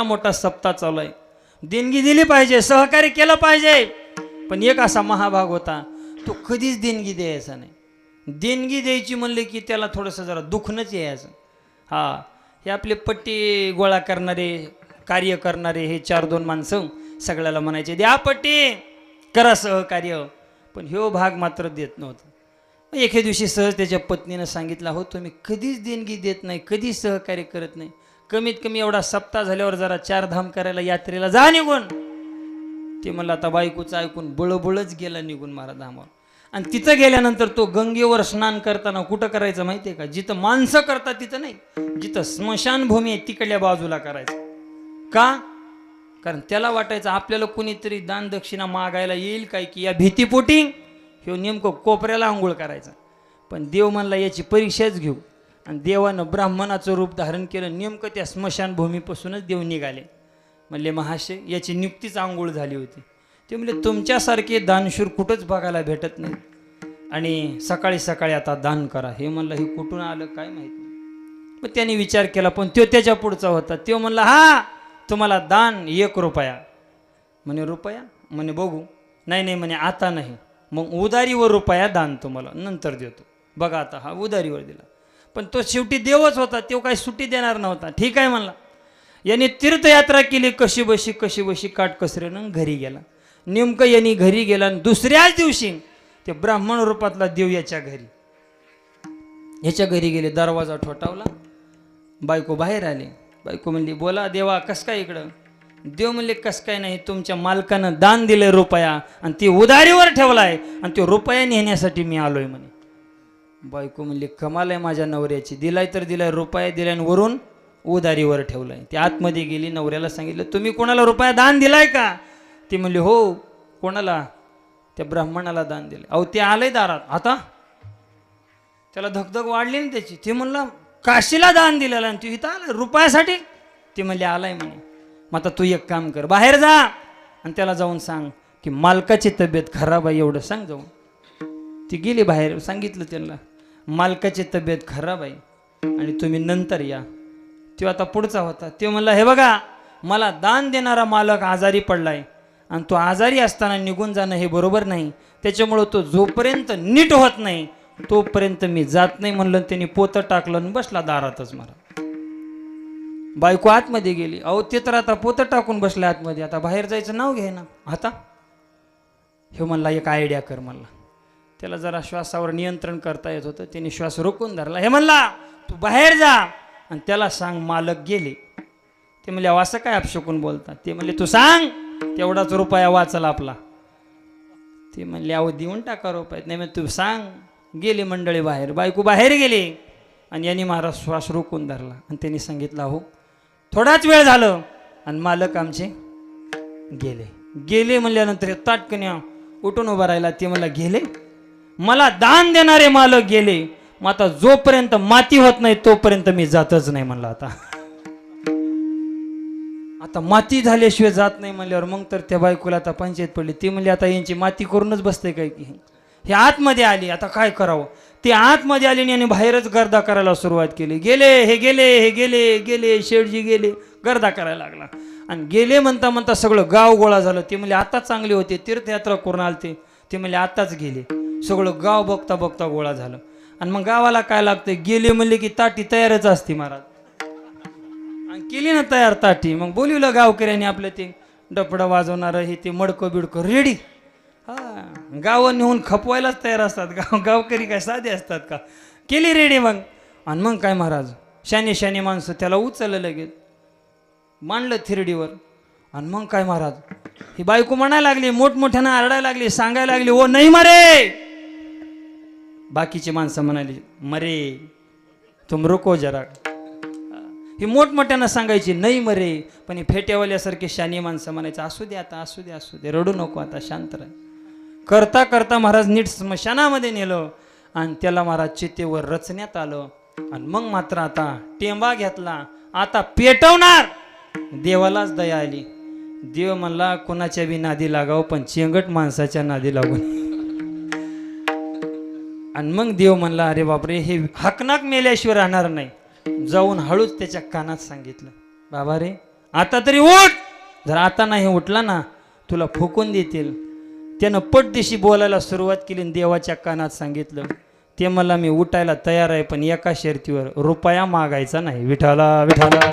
मोठा सप्ताह चालू आहे. देणगी दिली पाहिजे, सहकार्य केलं पाहिजे. पण एक असा महाभाग होता, तो कधीच देणगी द्यायचा नाही. देणगी द्यायची म्हणले की त्याला थोडंसं जरा दुखणंच यायचं. हा, हे आपले पट्टी गोळा करणारे, कार्य करणारे हे 4-2 माणसं सगळ्याला म्हणायचे द्या पट्टी, करा सहकार्य. पण ह्यो भाग मात्र देत नव्हता. एके दिवशी सहज त्याच्या पत्नीनं सांगितलं, हो तुम्ही कधीच देणगी देत नाही, कधीच सहकार्य करत नाही. कमीत कमी एवढा सप्ताह झाल्यावर जरा 4 धाम करायला यात्रेला जा निघून. ते म्हणलं आता बायकोचं ऐकून बळबळच गेला निघून मारा धामावर. आणि तिथं गेल्यानंतर तो गंगेवर स्नान करताना कुठं करायचं माहिती आहे का? जिथं माणसं करतात तिथं नाही, जिथं स्मशानभूमी आहे तिकडल्या बाजूला करायचं. का? कारण त्याला वाटायचं आपल्याला कुणीतरी दान दक्षिणा मागायला येईल काय की, या भीतीपोटी ह्यो नेमकं कोपऱ्याला आंघोळ करायचा. पण देव म्हणला याची परीक्षाच घेऊ. आणि देवानं ब्राह्मणाचं रूप धारण केलं. नेमकं त्या स्मशानभूमीपासूनच देव निघाले. म्हणले महाशय याची नियुक्तीच आंघोळ झाली होती. ते म्हणले तुमच्यासारखे दानशूर कुठंच बघायला भेटत नाही, आणि सकाळी सकाळी आता दान करा. हे म्हणलं हे कुठून आलं काय माहिती. मग त्याने विचार केला, पण तो त्याच्या पुढचा होता. तो म्हणला हा तुम्हाला दान 1 रुपया. म्हणे रुपया? म्हणे बघू. नाही म्हणे आता नाही. मग उदारीवर रुपया दान तुम्हाला नंतर देतो. बघा आता हा उदारीवर दिला. पण तो शेवटी देवच होता, तो काही सुट्टी देणार नव्हता. ठीक आहे म्हणला. यांनी तीर्थयात्रा केली कशी बशी काटकसरीनं घरी गेला. नेमकं यांनी घरी गेला आणि दुसऱ्याच दिवशी ते ब्राह्मण रूपातला देव याच्या घरी गेले. दरवाजा ठोठावला. बायको बाहेर आली. बायको म्हणली बोला देवा कस काय इकडं? देव म्हणले कस काय नाही, तुमच्या मालकानं दान दिलंय रुपया आणि ती उधारीवर ठेवलाय आणि तो रुपया नेण्यासाठी मी आलोय म्हणे. बायको म्हणली कमाल आहे माझ्या नवऱ्याची, दिलाय तर दिलाय, रुपया दिलाय आणि वरून उधारीवर ठेवलाय. ती आतमध्ये गेली. नवऱ्याला सांगितलं तुम्ही कोणाला रुपया दान दिलाय का? ती म्हणली हो. कोणाला? त्या ब्राह्मणाला दान दिलं. अहो ते आलंय दारात. आता त्याला धगधग वाढली ना त्याची. ते म्हणला काशीला दान दिलेलं आणि तू इथं आलं रुपयासाठी? ते म्हणले आलाय म्हणे. मग आता तू एक काम कर, बाहेर जा आणि त्याला जाऊन सांग की मालकाची तब्येत खराब आहे, एवढं सांग जाऊन. ती गेली बाहेर. सांगितलं त्यांना मालकाची तब्येत खराब आहे आणि तुम्ही नंतर या. तो आता पुढचा होता. तो म्हणला हे बघा मला दान देणारा मालक आजारी पडलाय आणि तो आजारी असताना निघून जाणं हे बरोबर नाही. त्याच्यामुळं तो जोपर्यंत नीट होत नाही तोपर्यंत मी जात नाही म्हणलं. त्यांनी पोतं टाकलं आणि बसला दारातच मारा. बायको आतमध्ये गेली. अहो ते तर आता पोतं टाकून बसला आतमध्ये, आता बाहेर जायचं नाव घे ना. आता हे म्हणला एक आयडिया कर म्हणला. त्याला जरा श्वासावर नियंत्रण करता येत होतं. त्याने श्वास रोखून धरला. हे म्हणला तू बाहेर जा आणि त्याला सांग मालक गेले. ते म्हणले असं काय अपशकून बोलतात? ते म्हणले तू सांग तेवढाच रुपया वाचला आपला. ते म्हणले अहो देऊन टाका रुपयात. नाही मग तू सांग. गेली मंडळी बाहेर. बायको बाहेर गेली आणि यांनी महाराज श्वास रोखून धरला आणि त्यांनी सांगितलं हो थोडाच वेळ झालं आणि मालक आमचे गेले म्हणल्यानंतर ताटकन्या उठून उभा राहिला. ते मला गेले, मला दान देणारे मालक गेले, मग आता जोपर्यंत माती होत नाही तोपर्यंत मी जातच नाही म्हणलं. आता माती झाल्याशिवाय जात नाही म्हणल्यावर मग तर त्या बायकोला आता पंचायत पडली. ती म्हणली आता यांची माती करूनच बसते काय की. हे आतमध्ये आली, आता काय करावं? ते आतमध्ये आली आणि बाहेरच गर्दा करायला सुरुवात केली. गेले शेठजी गेले, गर्दा करायला लागला. आणि गेले म्हणता म्हणता सगळं गाव गोळा झालं. ते म्हणले आता चांगले होते, तीर्थयात्रा करून आलते. ते म्हणले आताच गेले. सगळं गाव बघता बघता गोळा झालं. आणि मग गावाला काय लागतंय, गेले म्हणले की ताटी तयारच असते महाराज. आणि केली ना तयार ताटी. मग बोलवलं गावकऱ्यांनी आपलं ते डपडं वाजवणारं हे ते मडकं बिडकं रेडी. हा, गावं नेऊन खपवायलाच तयार असतात. गावकरी काय साधे असतात का? केली रेडी मग. आणि मग काय महाराज शाने माणसं त्याला उचललं लगेच, मांडलं थिरडीवर. आणि मग काय महाराज ही बायको म्हणायला लागली, मोठमोठ्यानं आरडायला लागली, सांगायला लागली ओ नाही मरे. बाकीची माणसं म्हणाली मरे तुम रुको जरा. ही मोठमोठ्यानं सांगायची नाही मरे. पण ही फेट्यावाल्यासारखे शानी माणसं म्हणायचं असू दे आता, असू दे, रडू नको आता, शांत राह. करता करता महाराज नीट स्मशानामध्ये नेलं आणि त्याला महाराज चितेवर रचण्यात आलं. आणि मग मात्र आता टेंबा घेतला, आता पेटवणार. देवालाच दया आली. देव म्हणला कोणाच्या बी नादी लागाव पण चेंगट माणसाच्या नादी लागून. आणि मग देव म्हणला अरे बापरे हे हकनाक मेल्याशिवाय राहणार नाही. जाऊन हळूच त्याच्या कानात सांगितलं बाबा रे आता तरी उठ. जर आता नाही उठला ना तुला फुकून देतील. त्यानं पटदिशी बोलायला सुरुवात केली आणि देवाच्या कानात सांगितलं, ते मला मी उठायला तयार आहे, पण एका शर्तीवर, रुपया मागायचा नाही. विठाला विठाला.